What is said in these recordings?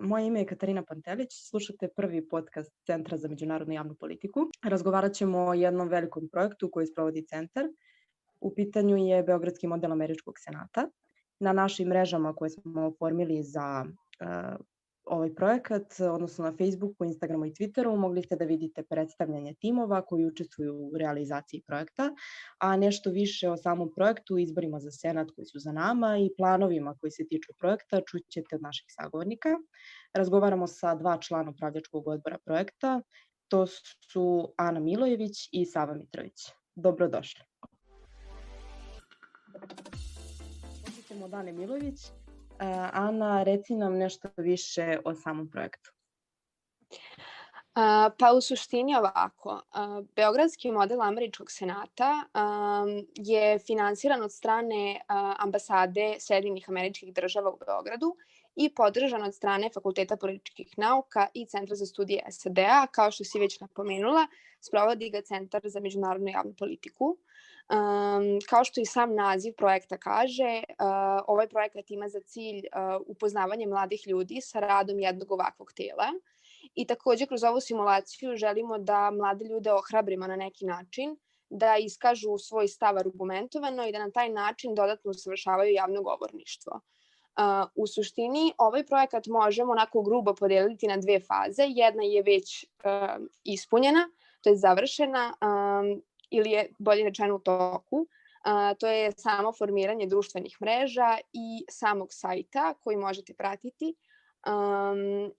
Moje ime je Katarina Pantelić, slušate prvi podcast Centra za međunarodnu javnu politiku. Razgovarat ćemo o jednom velikom projektu koji sprovodi centar. U pitanju je Beogradski model Američkog senata. Na našim mrežama koje smo oformili za ovaj projekat, odnosno na Facebooku, Instagramu i Twitteru, mogli ste da vidite predstavljanje timova koji učestvuju u realizaciji projekta, a nešto više o samom projektu, izborima za senat koji su za nama i planovima koji se tiču projekta čućete od naših sagovornika. Razgovaramo sa 2 člana upravljačkog odbora projekta, to su Ana Milojević i Sava Mitrović. Dobrodošli. Počet ćemo od Ane Milojević. Ana, reci nam nešto više o samom projektu. Pa u suštini ovako, Beogradski model Američkog senata je finansiran od strane ambasade Sjedinjenih Američkih Država u Beogradu i podržan od strane Fakulteta političkih nauka i Centra za studije SAD-a. Kao što si već napomenula, sprovodi ga Centar za međunarodnu javnu politiku. Kao što i sam naziv projekta kaže, ovaj projekat ima za cilj upoznavanje mladih ljudi sa radom jednog ovakvog tela. I takođe kroz ovu simulaciju želimo da mlade ljude ohrabrimo na neki način, da iskažu svoj stav argumentovano i da na taj način dodatno usavršavaju javno govorništvo. U suštini, ovaj projekat možemo onako grubo podeliti na 2 faze. Jedna je već ispunjena, to je završena, ili je bolje rečeno u toku. To je samo formiranje društvenih mreža i samog sajta koji možete pratiti.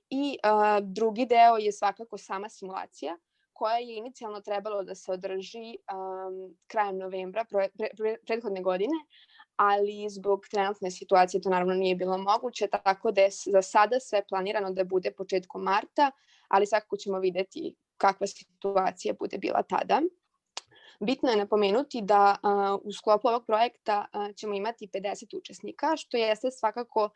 I drugi deo je svakako sama simulacija koja je inicijalno trebalo da se održi krajem novembra prethodne godine, ali zbog trenutne situacije to naravno nije bilo moguće, tako da je za sada sve planirano da bude početkom marta, ali svakako ćemo videti kakva situacija bude bila tada. Bitno je napomenuti da u sklopu ovog projekta ćemo imati 50 učesnika, što jeste svakako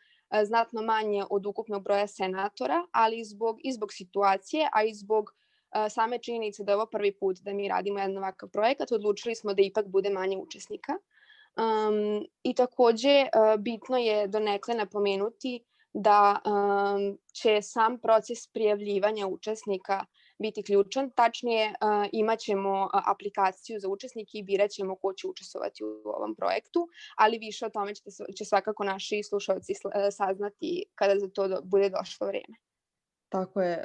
znatno manje od ukupnog broja senatora, ali i zbog situacije, a i zbog same činjenice da je ovo prvi put da mi radimo jedan ovakav projekat, odlučili smo da ipak bude manje učesnika. I takođe bitno je donekle napomenuti da će sam proces prijavljivanja učesnika biti ključan. Tačnije, imat ćemo aplikaciju za učesnike i birat ćemo ko će učestvovati u ovom projektu, ali više o tome će svakako naši slušalci saznati kada za to bude došlo vreme. Tako je.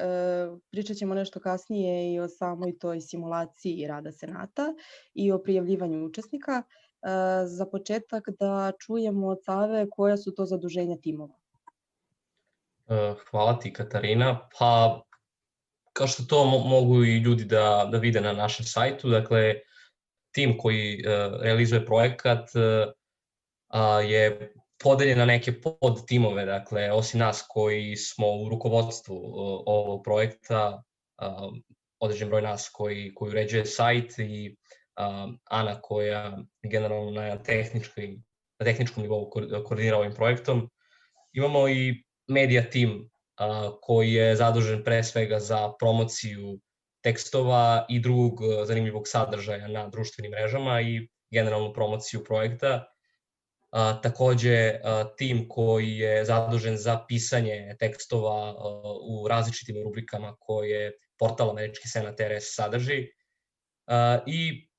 Pričat ćemo nešto kasnije i o samoj toj simulaciji rada senata i o prijavljivanju učesnika. Za početak da čujemo od Save koja su to zaduženja timova. Hvala ti, Katarina. Pa, kao što to mogu i ljudi da vide na našem sajtu, dakle, tim koji realizuje projekat je podeljen na neke podtimove, dakle, osim nas koji smo u rukovodstvu ovog projekta, određen broj nas koji uređuje sajt i Ana koja generalno na tehničkom nivou koordinira ovim projektom. Imamo i media tim koji je zadužen pre svega za promociju tekstova i drugog zanimljivog sadržaja na društvenim mrežama i generalnu promociju projekta. Takođe, tim koji je zadužen za pisanje tekstova u različitim rubrikama koje portal Američki senat RS sadrži. I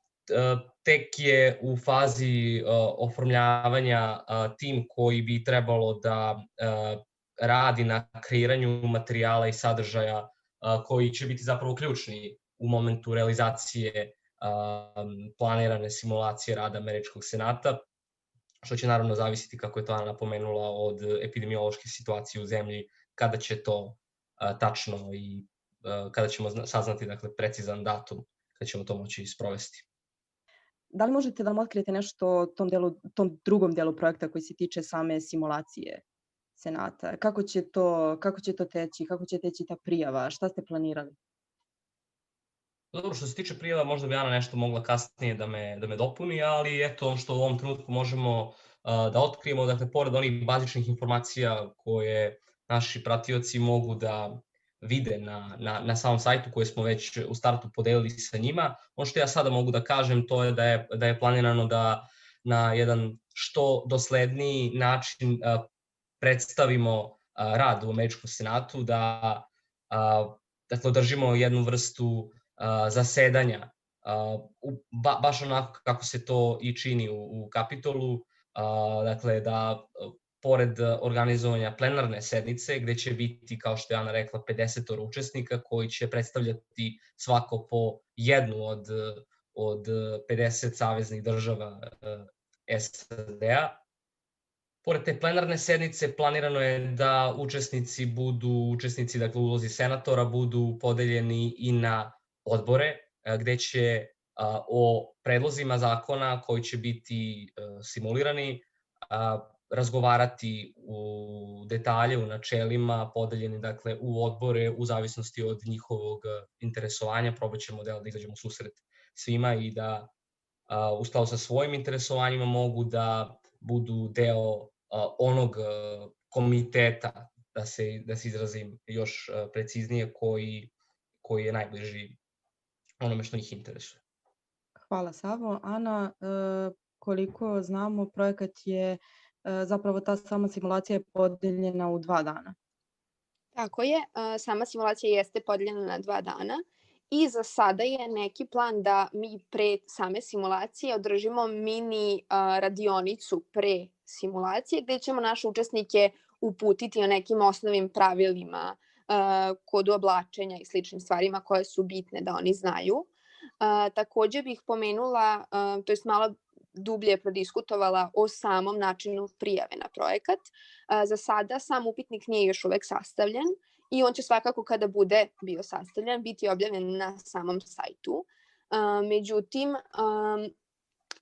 tek je u fazi oformljavanja tim koji bi trebalo da radi na kreiranju materijala i sadržaja koji će biti zapravo ključni u momentu realizacije planirane simulacije rada Američkog senata, što će naravno zavisiti, kako je to Ana napomenula, od epidemiološke situacije u zemlji, kada će to tačno i kada ćemo saznati, dakle, precizan datum kada ćemo to moći sprovesti. Da li možete da nam otkrijete nešto o tom drugom delu projekta koji se tiče same simulacije senata? Kako će to teći? Kako će teći ta prijava? Šta ste planirali? Dobro, što se tiče prijava, možda bi Ana nešto mogla kasnije da me dopuni, ali eto, ono što u ovom trenutku možemo da otkrijemo, dakle, pored onih bazičnih informacija koje naši pratioci mogu da vide na samom sajtu koje smo već u startu podelili sa njima. Ono što ja sada mogu da kažem, to je da je planirano da na jedan što dosledniji način predstavimo rad u Američkom senatu, da dakle, održimo jednu vrstu zasedanja, baš onako kako se to i čini u Kapitolu, dakle da pored organizovanja plenarne sednice, gde će biti, kao što je Ana rekla, 50 učesnika koji će predstavljati svako po jednu od 50 saveznih država SAD-a. Pored te plenarne sednice planirano je da učesnici, dakle u ulozi senatora, budu podeljeni i na odbore, gde će o predlozima zakona koji će biti simulirani razgovarati u detalje, u načelima, podeljeni dakle u odbore u zavisnosti od njihovog interesovanja. Probat ćemo da izađemo u susret svima i da u skladu sa svojim interesovanjima mogu da budu deo onog komiteta, da se izrazim još preciznije, koji je najbliži onome što njih interesuje. Hvala, Savo. Ana, koliko znamo, projekat je, zapravo ta sama simulacija je podeljena u 2 dana. Tako je, sama simulacija jeste podeljena na 2 dana i za sada je neki plan da mi pre same simulacije održimo mini radionicu pre simulacije, gde ćemo naše učesnike uputiti o nekim osnovnim pravilima, kodu oblačenja i sličnim stvarima koje su bitne da oni znaju. Takođe bih pomenula, to jest malo dublje prodiskutovala o samom načinu prijave na projekat. Za sada sam upitnik nije još uvek sastavljen i on će svakako kada bude bio sastavljen biti objavljen na samom sajtu. Međutim,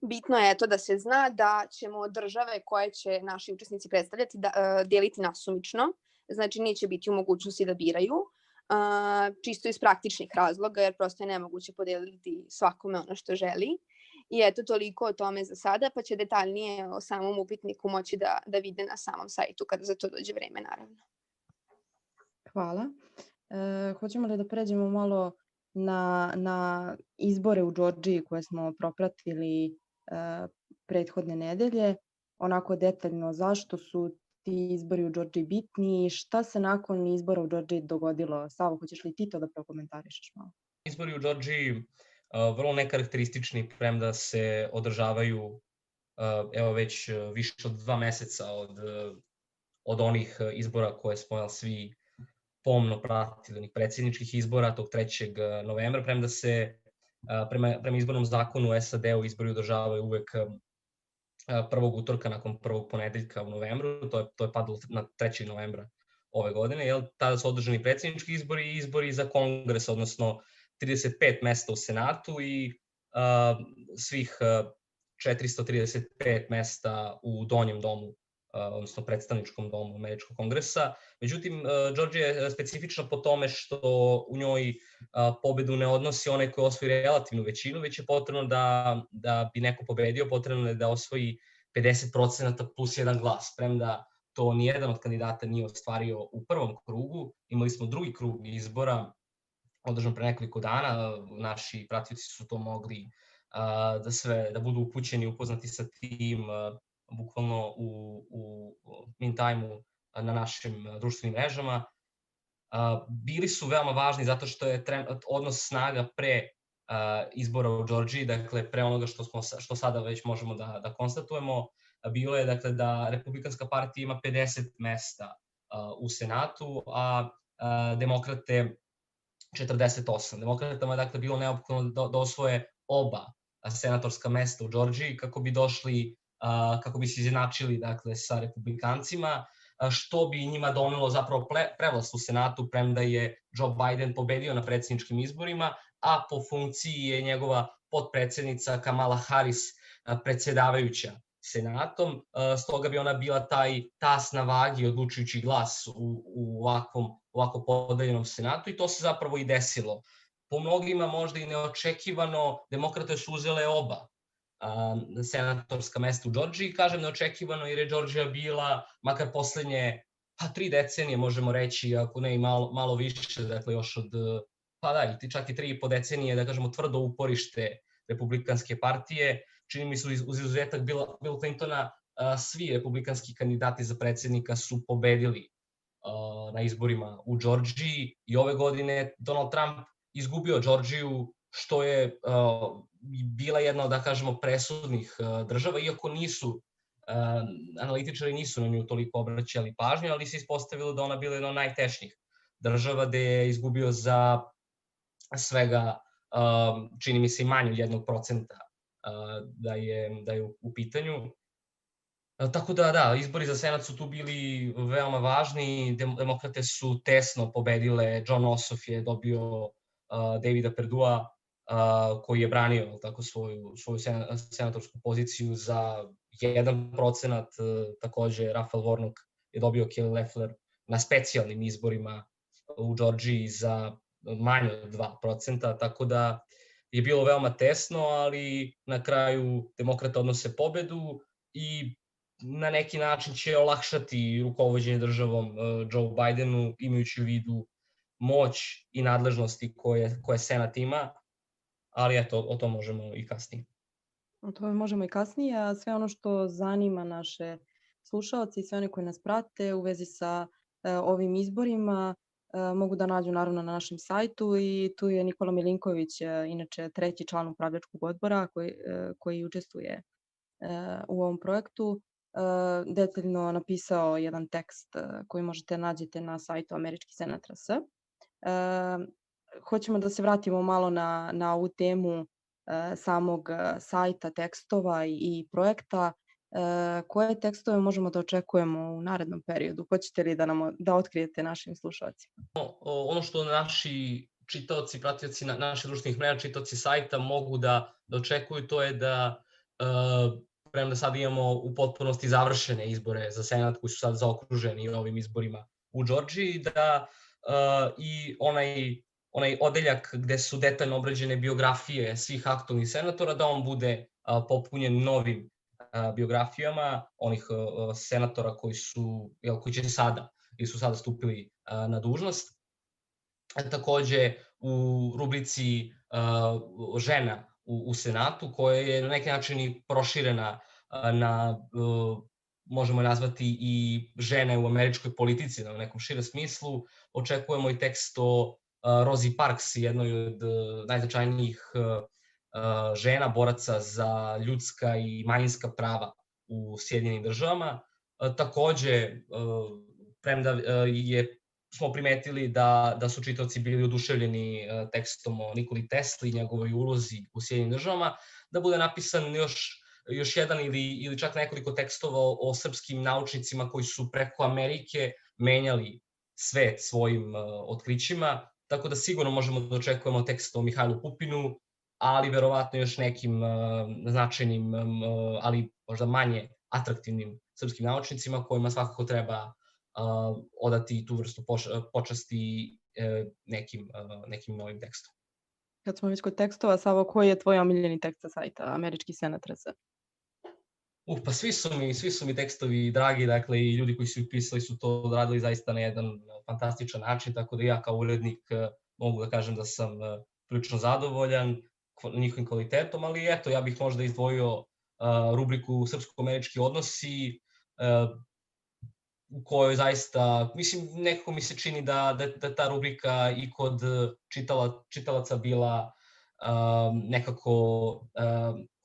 bitno je da se zna da ćemo države koje će naši učesnici predstavljati deliti nasumično, znači neće biti u mogućnosti da biraju, čisto iz praktičnih razloga, jer prosto je nemoguće podeliti svakome ono što želi. I eto, toliko o tome za sada, pa će detaljnije o samom upitniku moći da vide na samom sajtu kada za to dođe vreme, naravno. Hvala. Hoćemo li da pređemo malo na izbore u Džordžiji koje smo propratili prethodne nedelje, onako detaljno zašto su ti izbori u Džordžiji bitni i šta se nakon izbora u Džordžiji dogodilo? Savo, hoćeš li ti to da prokomentarišeš malo? Izbori u Džordžiji vrlo nekarakteristični, premda se održavaju evo već više od 2 meseca od onih izbora koje smo svi pomno pratili, onih predsjedničkih izbora tog 3. novembra, premda se prema izbornom zakonu u SAD-u izbori održavaju uvek prvog utorka nakon prvog ponedeljka u novembru, to je padalo na 3. novembra ove godine, tada su održani predsjednički izbori i izbori za kongres, odnosno 35 mesta u Senatu i svih 435 mesta u donjem domu, odnosno predstavničkom domu Američkog kongresa. Međutim, Džordžija je specifična po tome što u njoj pobedu ne odnosi onaj koji osvoji relativnu većinu, već je potrebno da bi neko pobedio, potrebno je da osvoji 50% plus 1 glas. Premda to nijedan od kandidata nije ostvario u prvom krugu, imali smo drugi krug izbora, održan pre nekoliko dana, naši pratioci su to mogli da budu upućeni, upoznati sa tim, bukvalno u mean time-u na našim društvenim mrežama. Bili su veoma važni zato što je odnos snaga pre izbora u Džordžiji, dakle pre onoga što sada već možemo da konstatujemo, bilo je dakle da Republikanska partija ima 50 mesta u Senatu, a demokrate 48. Demokratama je dakle bilo neophodno da osvoje oba senatorska mesta u Džordžiji kako bi se izjednačili dakle sa republikancima, što bi njima donelo zapravo prevlast u Senatu, premda je Joe Biden pobedio na predsjedničkim izborima, a po funkciji je njegova potpredsednica Kamala Harris predsedavajuća Senatom, stoga bi ona bila taj tas na vagi, odlučujući glas u ovako podeljenom Senatu, i to se zapravo i desilo. Po mnogima možda i neočekivano, demokrate su uzele oba senatorska mesta u Džordžiji. Kažem neočekivano jer je Džordžija bila, makar poslednje 3 decenije možemo reći, ako ne i malo više, dakle još od, čak i 3,5 decenije, da kažemo tvrdo uporište Republikanske partije. Čini mi se uz izuzetak Bill Clintona, svi republikanski kandidati za predsjednika su pobedili na izborima u Džordžiji i ove godine Donald Trump izgubio Džordžiju, što je bila jedna od, da kažemo, presudnih država, iako analitičari nisu na nju toliko obraćali pažnju, ali se ispostavilo da ona bila jedna od najtešnjih država, gde je izgubio za svega, čini mi se, i manje od 1% da je u pitanju. Tako da, izbori za Senat su tu bili veoma važni, demokrate su tesno pobedile, John Ossoff je dobio Davida Perdua, koji je branio tako svoju senatorsku poziciju za 1%, takođe Raphael Warnock je dobio Kelly Loeffler na specijalnim izborima u Džordžiji za manje od 2%, tako da je bilo veoma tesno, ali na kraju demokrate odnose pobedu i na neki način će olakšati rukovođenje državom Joe Bidenu, imajući u vidu moć i nadležnosti koje Senat ima, ali eto, o tom možemo i kasnije. O tome možemo i kasnije, a sve ono što zanima naše slušaoci i sve one koji nas prate u vezi sa ovim izborima mogu da nađu naravno na našem sajtu i tu je Nikola Milinković, inače 3. član upravljačkog odbora koji učestvuje u ovom projektu, detaljno napisao jedan tekst koji možete nađete na sajtu Američki senat RS. Hoćemo da se vratimo malo na ovu temu samog sajta, tekstova i projekta. Koje tekstove možemo da očekujemo u narednom periodu? Hoćete li da otkrijete našim slušalcima? Ono što naši čitaoci, pratioci naših društvenih mreža, čitaoci sajta mogu da očekuju, to je da premda sad imamo u potpunosti završene izbore za Senat koji su sad zaokruženi ovim izborima u Džordžiji, da i onaj odeljak gde su detaljno obrađene biografije svih aktualnih senatora, da on bude popunjen novim biografijama onih senatora koji će sada ili su sada stupili na dužnost. Takođe u rubrici žena u Senatu, koja je na neki način i proširena na, možemo je nazvati, i žene u američkoj politici u nekom širem smislu. Očekujemo i tekst o Rosie Parks, jednoj od najznačajnijih žena, boraca za ljudska i manjinska prava u Sjedinjenim državama. Takođe, premda smo primetili da su čitaoci bili oduševljeni tekstom o Nikoli Tesli i njegovoj ulozi u Sjedinjenim državama, da bude napisan još jedan ili čak nekoliko tekstova o srpskim naučnicima koji su preko Amerike menjali svet svojim otkrićima, tako da sigurno možemo da očekujemo tekst o Mihajlu Pupinu, ali verovatno još nekim značajnim, ali možda manje atraktivnim srpskim naučnicima kojima svakako treba odati tu vrstu počasti nekim novim tekstom. Kad smo već kod tekstova, Savo, koji je tvoj omiljeni tekst sa sajta Američki senat RS? Pa svi su mi tekstovi dragi, dakle i ljudi koji su ih pisali su to odradili zaista na jedan fantastičan način, tako da ja kao urednik mogu da kažem da sam prilično zadovoljan njihovim kvalitetom, ali eto, ja bih možda izdvojio rubriku Srpsko-američki odnosi, u kojoj zaista, mislim, nekako mi se čini da ta rubrika i kod čitalaca bila nekako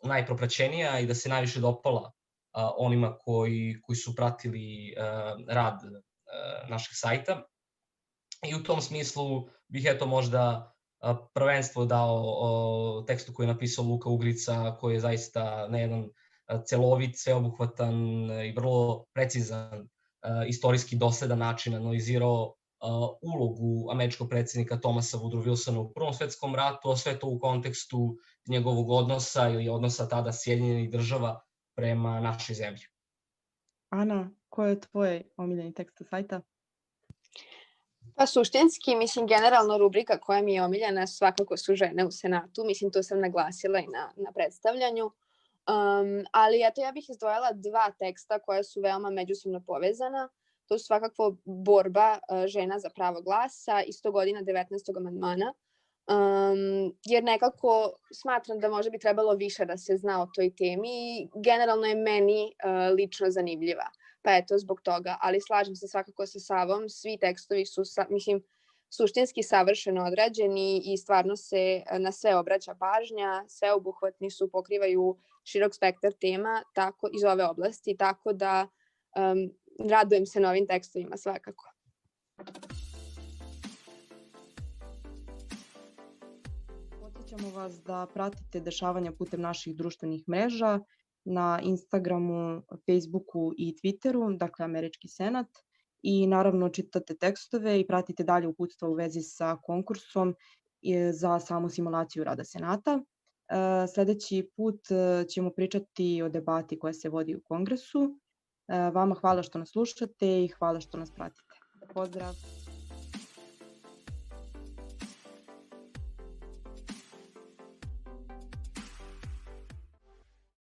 najpropraćenija i da se najviše dopala onima koji su pratili rad našeg sajta. I u tom smislu bih eto možda prvenstvo dao tekstu koji je napisao Luka Ugrica, koji je zaista na jedan celovit, sveobuhvatan i vrlo precizan istorijski dosledan način analizirao ulogu američkog predsjednika Thomasa Woodrow Wilsona u Prvom svetskom ratu, a sve to u kontekstu njegovog odnosa ili odnosa tada Sjedinjenih država prema našoj zemlji. Ana, koji je tvoj omiljeni tekst sa sajta? Pa suštinski, mislim, generalno rubrika koja mi je omiljena svakako su žene u Senatu. Mislim, to sam naglasila i na predstavljanju. Ali eto, ja bih izdvojila dva teksta koja su veoma međusobno povezana. To su svakako borba žena za pravo glasa i 100 godina 19. amandmana. Jer nekako smatram da možda bi trebalo više da se zna o toj temi i generalno je meni lično zanimljiva. Pa eto, zbog toga, ali slažem se svakako sa Savom, svi tekstovi su, suštinski savršeno odrađeni i stvarno se na sve obraća pažnja, sveobuhvatni su, pokrivaju širok spektar tema tako iz ove oblasti, tako da radujem se novim tekstovima svakako. Podsjećamo vas da pratite dešavanja putem naših društvenih mreža na Instagramu, Facebooku i Twitteru, dakle Američki senat, i naravno čitate tekstove i pratite dalje uputstva u vezi sa konkursom za samu simulaciju rada Senata. Sledeći put ćemo pričati o debati koja se vodi u Kongresu. Vama hvala što nas slušate i hvala što nas pratite. Pozdrav!